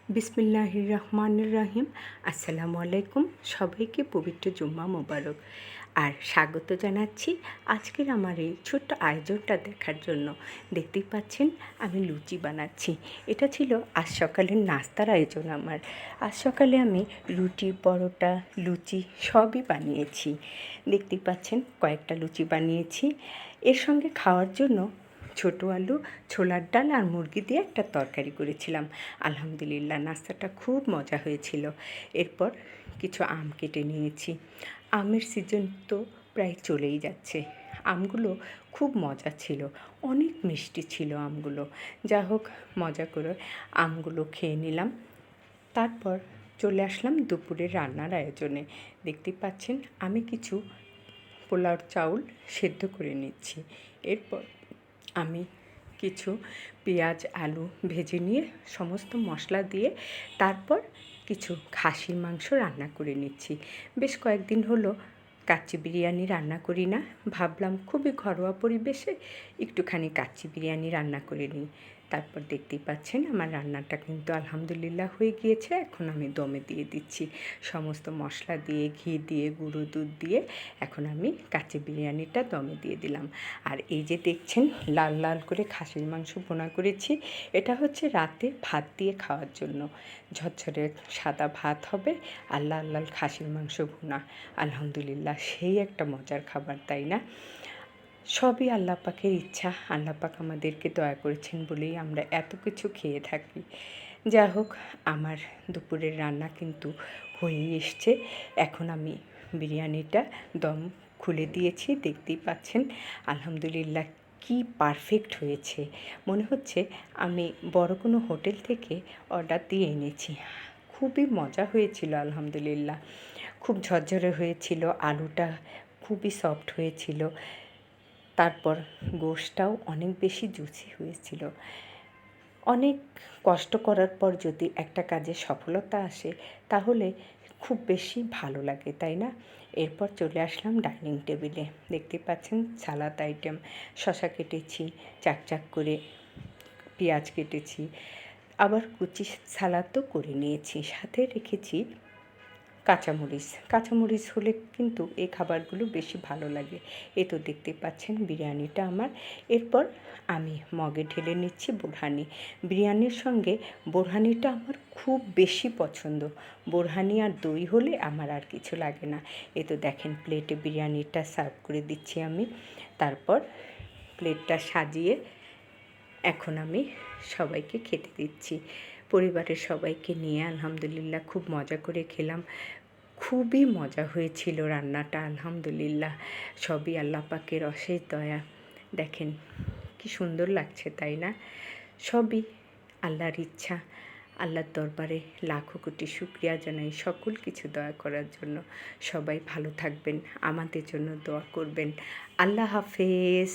বিসমিল্লাহির রহমানির রহিম। আসসালামু আলাইকুম। সবাইকে পবিত্র জুম্মা মোবারক। আর স্বাগত জানাচ্ছি আজকের আমার এই ছোট্ট আয়োজনটা দেখার জন্য। দেখতেই পাচ্ছেন আমি লুচি বানাচ্ছি। এটা ছিল আজ সকালের নাস্তার আয়োজন আমার। আজ সকালে আমি রুটি, পরোটা, লুচি সবই বানিয়েছি। দেখতেই পাচ্ছেন কয়েকটা লুচি বানিয়েছি। এর সঙ্গে খাওয়ার জন্য ছোটো আলু, ছোলার ডাল আর মুরগি দিয়ে একটা তরকারি করেছিলাম। আলহামদুলিল্লাহ নাস্তাটা খুব মজা হয়েছিল। এরপর কিছু আম কেটে নিয়েছি। আমের সিজন তো প্রায় চলেই যাচ্ছে। আমগুলো খুব মজা ছিল, অনেক মিষ্টি ছিল আমগুলো। যা হোক, মজা করে আমগুলো খেয়ে নিলাম। তারপর চলে আসলাম দুপুরের রান্নার আয়োজনে। দেখতে পাচ্ছেন আমি কিছু পোলাওর চাউল সেদ্ধ করে নিচ্ছি। এরপর আমি কিছু পেঁয়াজ, আলু ভেজে নিয়ে সমস্ত মশলা দিয়ে তারপর কিছু খাসির মাংস রান্না করে নিচ্ছি। বেশ কয়েকদিন হলো কাচ্চি বিরিয়ানি রান্না করি না। ভাবলাম খুবই ঘরোয়া পরিবেশে একটুখানি কাচ্চি বিরিয়ানি রান্না করে নিই। তারপর দেখতেই পাচ্ছেন আমার রান্নাটা কিন্তু আলহামদুলিল্লাহ হয়ে গিয়েছে। এখন আমি দমে দিয়ে দিচ্ছি। সমস্ত মশলা দিয়ে, ঘি দিয়ে, গুঁড়ো দুধ দিয়ে এখন আমি কাচ্চি বিরিয়ানিটা দমে দিয়ে দিলাম। আর এই যে দেখছেন লাল লাল করে খাসির মাংস ভুনা করেছি, এটা হচ্ছে রাতে ভাত দিয়ে খাওয়ার জন্য। ঝরঝরে সাদা ভাত হবে আর লাল লাল খাসির মাংস ভুনা। আলহামদুলিল্লাহ সেই একটা মজার খাবার, তাই না? সবই আল্লাহ পাকের ইচ্ছা। আল্লাহ পাক আমাদেরকে দয়া করেছেন বলেই আমরা এত কিছু খেয়ে থাকি। যা হোক, আমার দুপুরের রান্না কিন্তু হয়েই এসছে। এখন আমি বিরিয়ানিটা দম খুলে দিয়েছি। দেখতেই পাচ্ছেন আলহামদুলিল্লাহ কি পারফেক্ট হয়েছে। মনে হচ্ছে আমি বড় কোনো হোটেল থেকে অর্ডার দিয়ে এনেছি। খুবই মজা হয়েছিল আলহামদুলিল্লাহ। খুব ঝরঝরে হয়েছিল, আলুটা খুবই সফট হয়েছিল। তারপর গোশটাও অনেক বেশি জুসি হয়েছিল। অনেক কষ্ট করার পর যদি একটা কাজে সফলতা আসে তাহলে খুব বেশি ভালো লাগে, তাই না? এরপর চলে আসলাম ডাইনিং টেবিলে। দেখতে পাচ্ছেন সালাদ আইটেম, শসা কেটেছি, চাক করে পেঁয়াজ কেটেছি, আবার কুচি সালাদও করে নিয়েছি, সাথে রেখেছি কাঁচামরিচ হলে কিন্তু এই খাবারগুলো বেশি ভালো লাগে। এই তো দেখতে পাচ্ছেন বিরিয়ানিটা আমার। এরপর আমি মগে ঢেলে নিচ্ছি বোরহানি। বিরিয়ানির সঙ্গে বোরহানিটা আমার খুব বেশি পছন্দ। বোরহানি আর দই হলে আমার আর কিছু লাগে না। এই তো দেখেন প্লেটে বিরিয়ানিটা সার্ভ করে দিচ্ছি আমি। তারপর প্লেটটা সাজিয়ে এখন আমি সবাইকে খেতে দিচ্ছি। পরিবারের সবাইকে নিয়ে আলহামদুলিল্লাহ খুব মজা করে খেলাম। খুবই মজা হয়েছিল রান্নাটা আলহামদুলিল্লাহ। সবই আল্লাহ পাকের অশেষ দয়া। দেখেন কি সুন্দর লাগছে, তাই না? সবই আল্লাহর ইচ্ছা। আল্লাহর দরবারে লাখো কোটি শুকরিয়া জানাই সকল কিছু দয়া করার জন্য। সবাই ভালো থাকবেন, আমাদের জন্য দোয়া করবেন। আল্লাহ হাফেজ।